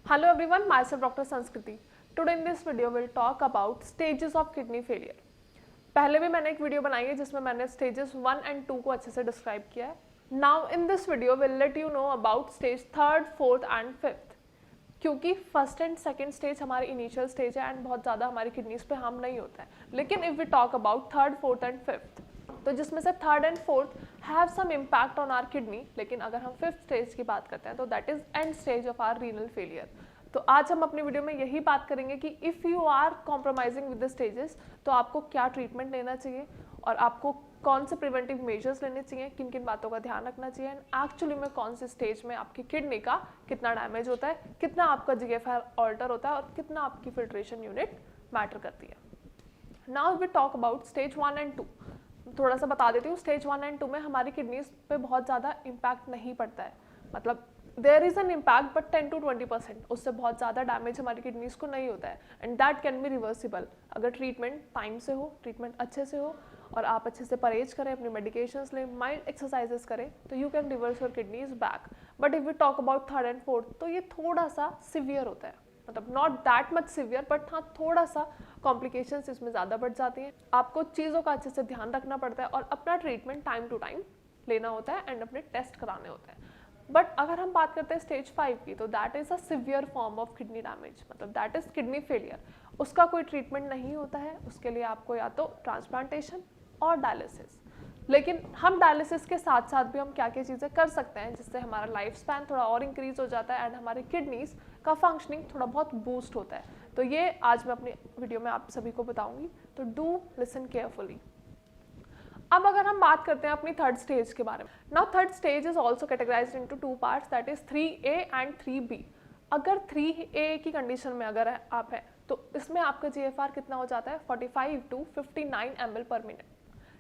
Hello everyone, myself Dr. Sanskriti. Today in this video we'll talk about stages of kidney failure. पहले भी मैंने एक video बनाई है जिसमें मैंने स्टेजेस 1 and 2 को अच्छे से डिस्क्राइब किया है. Now in this video we'll let you know about stage 3rd, 4th and 5th. क्योंकि फर्स्ट एंड सेकेंड स्टेज हमारी इनिशियल स्टेज है एंड बहुत ज़्यादा हमारी किडनीज पे हार्म नहीं होता है. लेकिन if we talk about 3rd, 4th and 5th, तो जिसमें से 3rd and 4th have some impact on our kidney. लेकिन अगर हम 5th स्टेज की बात करते हैं तो that is end stage of our renal failure. तो आज हम अपनी वीडियो में यही बात करेंगे कि if you are compromising with the stages तो आपको क्या ट्रीटमेंट लेना चाहिए और आपको कौन से प्रिवेंटिव मेजर्स लेने चाहिए, किन किन बातों का ध्यान रखना चाहिए एंड एक्चुअली में कौन से स्टेज में आपकी किडनी का कितना डैमेज होता है, कितना आपका GFR ऑल्टर होता है और कितना आपकी फिल्ट्रेशन यूनिट मैटर करती है. Now we talk about stage 1 and 2. थोड़ा सा बता देती हूँ. स्टेज 1 एंड 2 में हमारी किडनीज पे बहुत ज़्यादा इम्पैक्ट नहीं पड़ता है. मतलब there is an impact but 10 to 20%. उससे बहुत ज़्यादा डैमेज हमारी किडनीज को नहीं होता है and that can be reversible अगर ट्रीटमेंट टाइम से हो, ट्रीटमेंट अच्छे से हो और आप अच्छे से परहेज करें, अपनी मेडिकेशंस लें, माइल्ड एक्सरसाइजेस करें तो you can reverse your kidneys back. But if we talk about 3rd and 4th तो ये थोड़ा सा सिवियर होता है. मतलब not that much severe but हाँ थोड़ा सा कॉम्प्लिकेशंस इसमें ज़्यादा बढ़ जाती हैं. आपको चीज़ों का अच्छे से ध्यान रखना पड़ता है और अपना ट्रीटमेंट टाइम टू टाइम लेना होता है एंड अपने टेस्ट कराने होते हैं. बट अगर हम बात करते हैं स्टेज 5 की तो that is a severe form of kidney damage. मतलब दैट इज़ किडनी फेलियर. उसका कोई ट्रीटमेंट नहीं होता है. उसके लिए आपको या तो ट्रांसप्लांटेशन और डायलिसिस. लेकिन हम डायलिसिस के साथ साथ भी हम क्या क्या चीज़ें कर सकते हैं जिससे हमारा लाइफ स्पैन थोड़ा और इंक्रीज हो जाता है एंड हमारी किडनीज का फंक्शनिंग थोड़ा बहुत बूस्ट होता है. तो ये आज मैं अपनी वीडियो में आप सभी को बताऊंगी. तो डू लिसन केयरफुली. अब अगर हम बात करते हैं अपनी 3rd स्टेज के बारे में. Now 3rd stage is also categorised into 2 parts that is 3A and 3B. अगर 3A की कंडीशन में अगर आप हैं तो इसमें आपका GFR कितना हो जाता है 45 to 59 ml पर मिनट.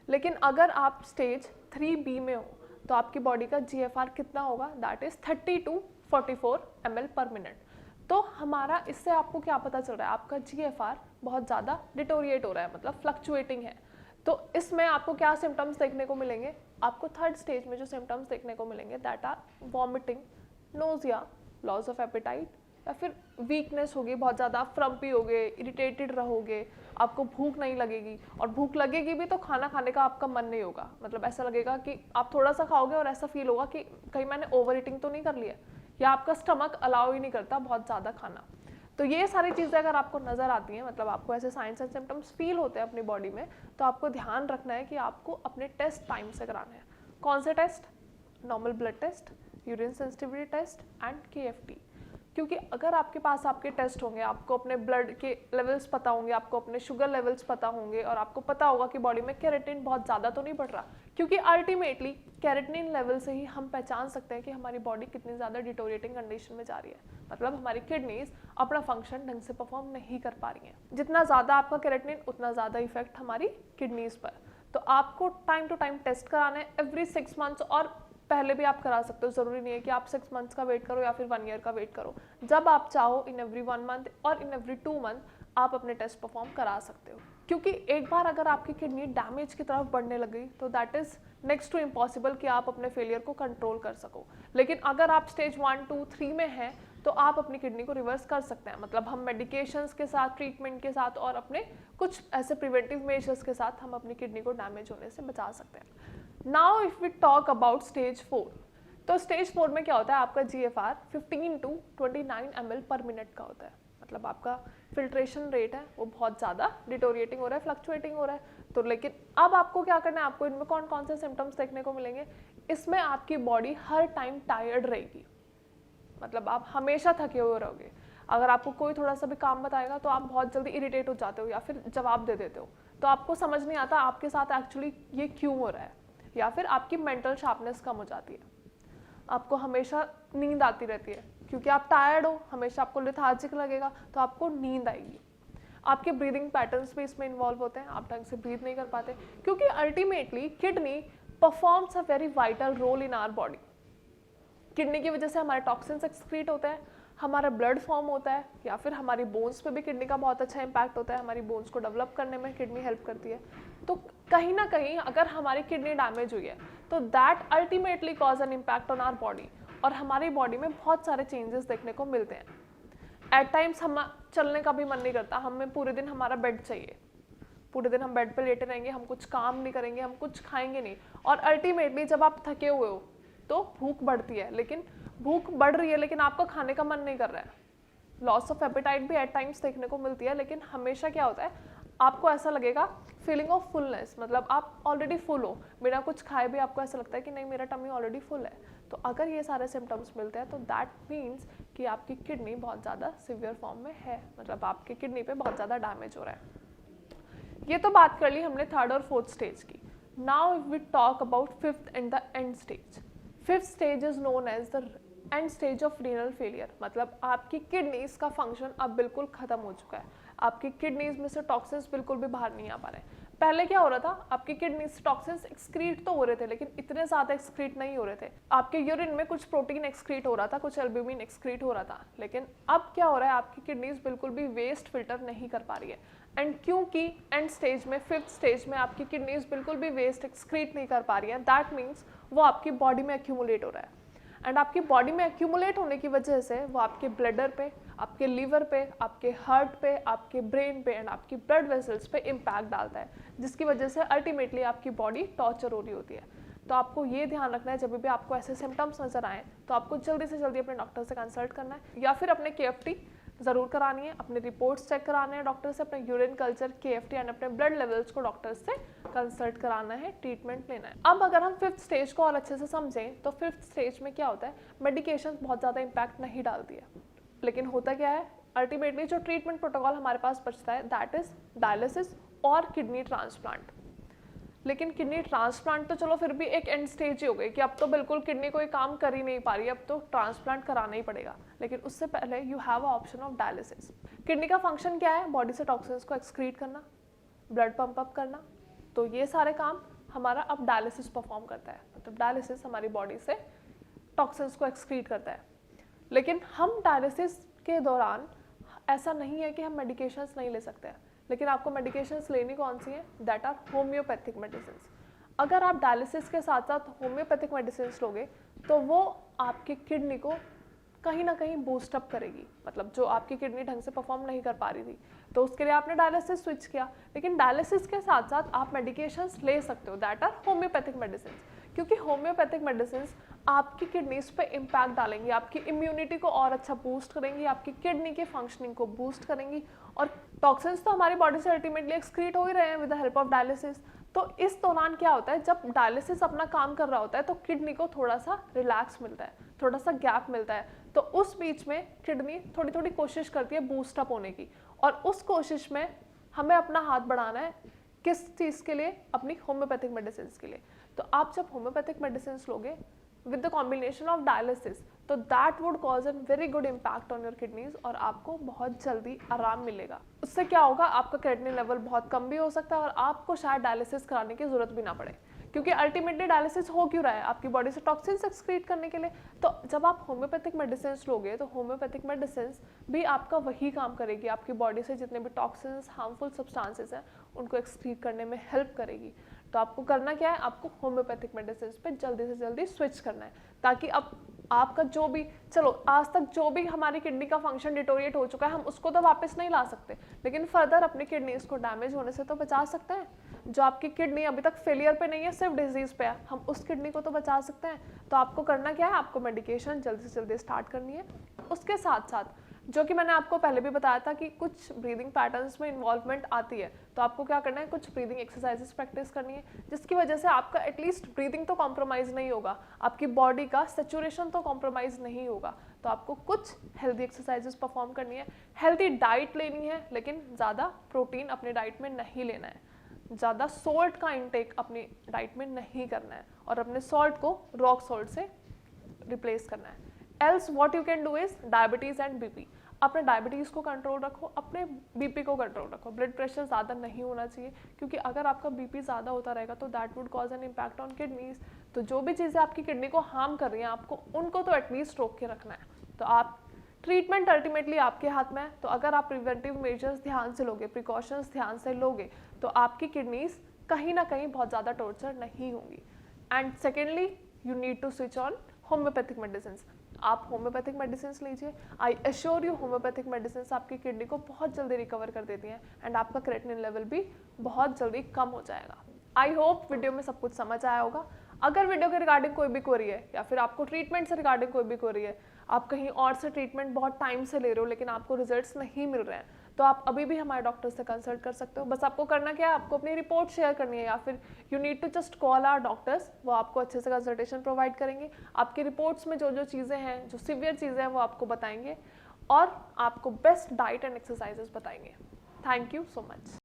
लेकिन अगर आप स्टेज 3B में हो तो आपकी बॉडी का GFR कितना होगा दैट इज 30 to 44 ml पर मिनट. तो हमारा इससे आपको क्या पता चल रहा है, आपका GFR बहुत ज़्यादा डिटोरिएट हो रहा है, मतलब फ्लक्चुएटिंग है. तो इसमें आपको क्या सिम्टम्स देखने को मिलेंगे, आपको 3rd स्टेज में जो सिम्टम्स देखने को मिलेंगे that are vomiting, nausea, loss of appetite या फिर वीकनेस होगी, बहुत ज़्यादा फ्रम्पी होगे, इरिटेटेड रहोगे, आपको भूख नहीं लगेगी और भूख लगेगी भी तो खाना खाने का आपका मन नहीं होगा. मतलब ऐसा लगेगा कि आप थोड़ा सा खाओगे और ऐसा फील होगा कि कहीं मैंने ओवर ईटिंग तो नहीं कर लिया या आपका स्टमक अलाउ ही नहीं करता बहुत ज़्यादा खाना. तो ये सारी चीज़ें अगर आपको नज़र आती हैं, मतलब आपको ऐसे साइंस एंड सिम्टम्स फील होते हैं अपनी बॉडी में, तो आपको ध्यान रखना है कि आपको अपने टेस्ट टाइम से कराने हैं. कौन से test? Normal blood test, urine sensitivity test and KFT. क्योंकि अगर आपके पास आपके टेस्ट होंगे, आपको अपने ब्लड के लेवल्स पता होंगे, आपको अपने शुगर लेवल्स पता होंगे और आपको पता होगा कि बॉडी में केराटिन बहुत ज़्यादा तो नहीं बढ़ रहा. क्योंकि अल्टीमेटली केराटिन लेवल से ही हम पहचान सकते हैं कि हमारी बॉडी कितनी ज़्यादा डिटोरिएटिंग कंडीशन में जा रही है. मतलब हमारी किडनीज अपना फंक्शन ढंग से परफॉर्म नहीं कर पा रही हैं. जितना ज़्यादा आपका केराटिन उतना ज़्यादा इफेक्ट हमारी किडनीज पर. तो आपको टाइम टू टाइम टेस्ट कराना है एवरी 6 months और पहले भी आप करा सकते हो. ज़रूरी नहीं है कि आप 6 months का वेट करो या फिर 1 year का वेट करो. जब आप चाहो इन एवरी 1 month और इन एवरी 2 month आप अपने टेस्ट परफॉर्म करा सकते हो. क्योंकि एक बार अगर आपकी किडनी डैमेज की तरफ बढ़ने लग गई तो that is next to impossible कि आप अपने फेलियर को कंट्रोल कर सको. लेकिन अगर आप स्टेज 1, 2, 3 में हैं तो आप अपनी किडनी को रिवर्स कर सकते हैं. मतलब हम मेडिकेशंस के साथ, ट्रीटमेंट के साथ और अपने कुछ ऐसे प्रिवेंटिव मेजर्स के साथ हम अपनी किडनी को डैमेज होने से बचा सकते हैं. Now if we talk about stage 4, तो स्टेज 4 में क्या होता है, आपका GFR 15 to 29 ml पर मिनट का होता है. मतलब आपका फिल्ट्रेशन रेट है वो बहुत ज़्यादा डिटोरिएटिंग हो रहा है, फ्लक्चुएटिंग हो रहा है. तो लेकिन अब आपको क्या करना है, आपको इनमें कौन कौन से सिम्टम्स देखने को मिलेंगे. इसमें आपकी बॉडी हर टाइम टायर्ड रहेगी. मतलब आप हमेशा थके हुए रहोगे. अगर आपको कोई थोड़ा सा भी काम बताएगा तो आप बहुत जल्दी इरिटेट हो जाते हो या फिर जवाब दे देते हो. तो आपको समझ नहीं आता आपके साथ एक्चुअली ये क्यों हो रहा है. या फिर आपकी मेंटल शार्पनेस कम हो जाती है. आपको हमेशा नींद आती रहती है क्योंकि आप टायर्ड हो, हमेशा आपको लेथार्जिक लगेगा तो आपको नींद आएगी. आपके ब्रीदिंग पैटर्न्स भी इसमें इन्वॉल्व होते हैं. आप ढंग से ब्रीथ नहीं कर पाते क्योंकि ultimately kidney performs a very vital role in our body. Kidney की वजह से हमारे टॉक्सिन्स एक्सक्रीट होते हैं, हमारा ब्लड फॉर्म होता है या फिर हमारी बोन्स पे भी किडनी का बहुत अच्छा इंपैक्ट होता है. हमारी बोन्स को डेवलप करने में किडनी हेल्प करती है. तो कहीं ना कहीं अगर हमारी किडनी डैमेज हुई है तो that ultimately cause an impact on our body और हमारी बॉडी में बहुत सारे चेंजेस देखने को मिलते हैं. एट टाइम्स हम चलने का भी मन नहीं करता, हमें पूरे दिन हमारा बेड चाहिए, पूरे दिन हम बेड पे लेटे रहेंगे, हम कुछ काम नहीं करेंगे, हम कुछ खाएंगे नहीं, और अल्टीमेटली जब आप थके हुए हो तो भूख बढ़ती है, लेकिन भूख बढ़ रही है लेकिन आपका खाने का मन नहीं कर रहा है। लॉस ऑफ एपेटाइट भी एट टाइम्स देखने को मिलती है, लेकिन हमेशा क्या होता है, आपको ऐसा लगेगा फीलिंग ऑफ फुलनेस, मतलब आप ऑलरेडी फुल हो, बिना कुछ खाए भी आपको ऐसा लगता है कि नहीं मेरा टमी ऑलरेडी फुल है। तो अगर ये सारे सिम्टम्स मिलते हैं तो दैट मीन्स कि आपकी किडनी बहुत ज़्यादा सिवियर फॉर्म में है, मतलब आपकी किडनी पे बहुत ज़्यादा डैमेज हो रहा है। ये तो बात कर ली हमने थर्ड और फोर्थ स्टेज की। Now we talk about fifth and the end stage. Fifth stage is known as the end stage of renal failure, मतलब आपकी किडनीज का फंक्शन अब बिल्कुल खत्म हो चुका है, आपकी किडनीज में से टॉक्सिन्स बिल्कुल भी बाहर नहीं आ पा रहे। पहले क्या हो रहा था, आपकी किडनी से टॉक्सिन्स एक्सक्रीट तो हो रहे थे लेकिन इतने ज्यादा एक्सक्रीट नहीं हो रहे थे। आपके यूरिन में कुछ प्रोटीन एक्सक्रीट हो रहा था, कुछ एल्ब्यूमिन एक्सक्रीट हो रहा था, लेकिन अब क्या हो रहा है, आपकी किडनीज बिल्कुल भी वेस्ट फिल्टर नहीं कर पा रही है। एंड क्योंकि एंड स्टेज में, फिफ्थ स्टेज में आपकी किडनीज बिल्कुल भी वेस्ट एक्सक्रीट नहीं कर पा रही है, दैट मीन्स वो आपकी बॉडी में एक्यूमुलेट हो रहा है। एंड आपकी बॉडी में एक्यूमुलेट होने की वजह से वो आपके ब्लडर पे, आपके लीवर पे, आपके हार्ट पे, आपके ब्रेन पे एंड आपकी ब्लड वेसल्स पे इम्पैक्ट डालता है, जिसकी वजह से अल्टीमेटली आपकी बॉडी टॉर्चर हो रही होती है। तो आपको ये ध्यान रखना है, जब भी आपको ऐसे सिम्टम्स नजर आए तो आपको जल्दी से जल्दी अपने डॉक्टर से कंसल्ट करना है, या फिर अपने KFT ज़रूर करानी है, अपने रिपोर्ट्स चेक कराने हैं डॉक्टर से, अपने यूरिन कल्चर, KFT एंड अपने ब्लड लेवल्स को डॉक्टर से कंसल्ट कराना है, ट्रीटमेंट लेना है। अब अगर हम फिफ्थ स्टेज को और अच्छे से समझें तो फिफ्थ स्टेज में क्या होता है, मेडिकेशन बहुत ज़्यादा इम्पैक्ट नहीं डालती है, लेकिन होता क्या है, अल्टीमेटली जो ट्रीटमेंट प्रोटोकॉल हमारे पास बचता है दैट इज डायलिसिस और किडनी ट्रांसप्लांट। लेकिन किडनी ट्रांसप्लांट तो चलो फिर भी एक एंड स्टेज ही हो गई कि अब तो बिल्कुल किडनी कोई काम कर ही नहीं पा रही है, अब तो ट्रांसप्लांट कराना ही पड़ेगा, लेकिन उससे पहले you have a option of dialysis. Kidney का फंक्शन क्या है, बॉडी से टॉक्सिन्स को एक्सक्रीट करना, ब्लड पंप अप करना, तो ये सारे काम हमारा अब डायलिसिस परफॉर्म करता है, मतलब डायलिसिस हमारी बॉडी से टॉक्सिन्स को एक्सक्रीट करता है। लेकिन हम डायलिसिस के दौरान ऐसा नहीं है कि हम मेडिकेशंस नहीं ले सकते हैं, लेकिन आपको मेडिकेशंस लेनी कौन सी हैं, दैट आर होम्योपैथिक मेडिसिन। अगर आप डायलिसिस के साथ साथ होम्योपैथिक मेडिसिन लोगे तो वो आपकी किडनी को कहीं ना कहीं बूस्ट अप करेगी, मतलब जो आपकी किडनी ढंग से परफॉर्म नहीं कर पा रही थी तो उसके लिए आपने डायलिसिस स्विच किया, लेकिन डायलिसिस के साथ साथ आप मेडिकेशंस ले सकते हो, दैट आर होम्योपैथिक मेडिसिन, क्योंकि होम्योपैथिक मेडिसिन आपकी किडनीज पे इम्पैक्ट डालेंगी, आपकी इम्यूनिटी को और अच्छा बूस्ट करेंगी, आपकी किडनी के फंक्शनिंग को बूस्ट करेंगी, और टॉक्सिन्स तो हमारी बॉडी से अल्टीमेटली एक्सक्रीट हो ही रहे हैं with the help of dialysis. तो इस दौरान क्या होता है, जब डायलिसिस अपना काम कर रहा होता है तो किडनी को थोड़ा सा रिलैक्स मिलता है, थोड़ा सा गैप मिलता है, तो उस बीच में किडनी थोड़ी थोड़ी कोशिश करती है बूस्ट अप होने की, और उस कोशिश में हमें अपना हाथ बढ़ाना है किस चीज़ के लिए, अपनी होम्योपैथिक मेडिसिन के लिए। तो आप जब होम्योपैथिक मेडिसिन लोगे with the combination of dialysis तो that would cause a very good impact on your kidneys और आपको बहुत जल्दी आराम मिलेगा। उससे क्या होगा, आपका क्रेटिनिन लेवल बहुत कम भी हो सकता है और आपको शायद डायलिसिस कराने की जरूरत भी ना पड़े, क्योंकि अल्टीमेटली डायलिसिस हो क्यों रहा है, आपकी बॉडी से टॉक्सिन्स एक्सक्रीट करने के लिए। तो जब आप होम्योपैथिक मेडिसिन लोगे तो होम्योपैथिक मेडिसिन भी आपका वही काम करेगी, आपकी बॉडी से जितने भी टॉक्सिन्स, हार्मफुल सब्सटेंसेस हैं उनको एक्सक्रीट करने में हेल्प करेगी। तो आपको करना क्या है, आपको होम्योपैथिक मेडिसिन पे जल्दी से जल्दी स्विच करना है, ताकि अब आपका जो भी, चलो आज तक जो भी हमारी किडनी का फंक्शन डिटोरिएट हो चुका है हम उसको तो वापस नहीं ला सकते, लेकिन फर्दर अपनी किडनीज को डैमेज होने से तो बचा सकते हैं। जो आपकी किडनी अभी तक फेलियर पे नहीं है, सिर्फ डिजीज पे है, हम उस किडनी को तो बचा सकते हैं। तो आपको करना क्या है, आपको मेडिकेशन जल्दी से जल्दी स्टार्ट करनी है। उसके साथ साथ जो कि मैंने आपको पहले भी बताया था कि कुछ ब्रीदिंग पैटर्न्स में इन्वॉल्वमेंट आती है, तो आपको क्या करना है, कुछ ब्रीदिंग एक्सरसाइजेस प्रैक्टिस करनी है, जिसकी वजह से आपका एटलीस्ट ब्रीदिंग तो कॉम्प्रोमाइज़ नहीं होगा, आपकी बॉडी का सैचुरेशन तो कॉम्प्रोमाइज़ नहीं होगा। तो आपको कुछ हेल्दी एक्सरसाइजेस परफॉर्म करनी है, हेल्दी डाइट लेनी है, लेकिन ज़्यादा प्रोटीन अपने डाइट में नहीं लेना है, ज़्यादा सॉल्ट का इंटेक अपनी डाइट में नहीं करना है, और अपने सॉल्ट को रॉक सॉल्ट से रिप्लेस करना है। Else what you can do is diabetes and BP. अपने डायबिटीज़ को कंट्रोल रखो, अपने बीपी को कंट्रोल रखो, ब्लड प्रेशर ज़्यादा नहीं होना चाहिए, क्योंकि अगर आपका बीपी ज़्यादा होता रहेगा तो that would cause an impact on kidneys. तो जो भी चीज़ें आपकी किडनी को हार्म कर रही हैं आपको उनको तो एटलीस्ट रोक के रखना है। तो आप ट्रीटमेंट अल्टीमेटली आपके हाथ में है, तो अगर आप प्रिवेंटिव मेजर्स ध्यान से लोगे, प्रिकॉशंस ध्यान से लोगे, तो आपकी किडनीज कहीं ना कहीं बहुत ज़्यादा टॉर्चर नहीं होंगी। And secondly you need to switch on homeopathic medicine. आप होम्योपैथिक मेडिसिन लीजिए। I assure you homeopathic medicine आपकी किडनी को बहुत जल्दी रिकवर कर देती हैं एंड आपका क्रेटिनिन लेवल भी बहुत जल्दी कम हो जाएगा। आई होप वीडियो में सब कुछ समझ आया होगा। अगर वीडियो के रिगार्डिंग कोई भी क्वेरी है या फिर आपको ट्रीटमेंट से रिगार्डिंग कोई भी क्वेरी है, आप कहीं और से ट्रीटमेंट बहुत टाइम से ले रहे हो लेकिन आपको रिजल्ट्स नहीं मिल रहे हैं, तो आप अभी भी हमारे डॉक्टर से कंसल्ट कर सकते हो। बस आपको करना क्या है, आपको अपनी रिपोर्ट शेयर करनी है या फिर you need to just call our doctors. वो आपको अच्छे से कंसल्टेशन प्रोवाइड करेंगे, आपकी रिपोर्ट्स में जो जो चीज़ें हैं, जो सीवियर चीज़ें हैं वो आपको बताएंगे और आपको बेस्ट डाइट एंड एक्सरसाइजेस बताएंगे। Thank you so much.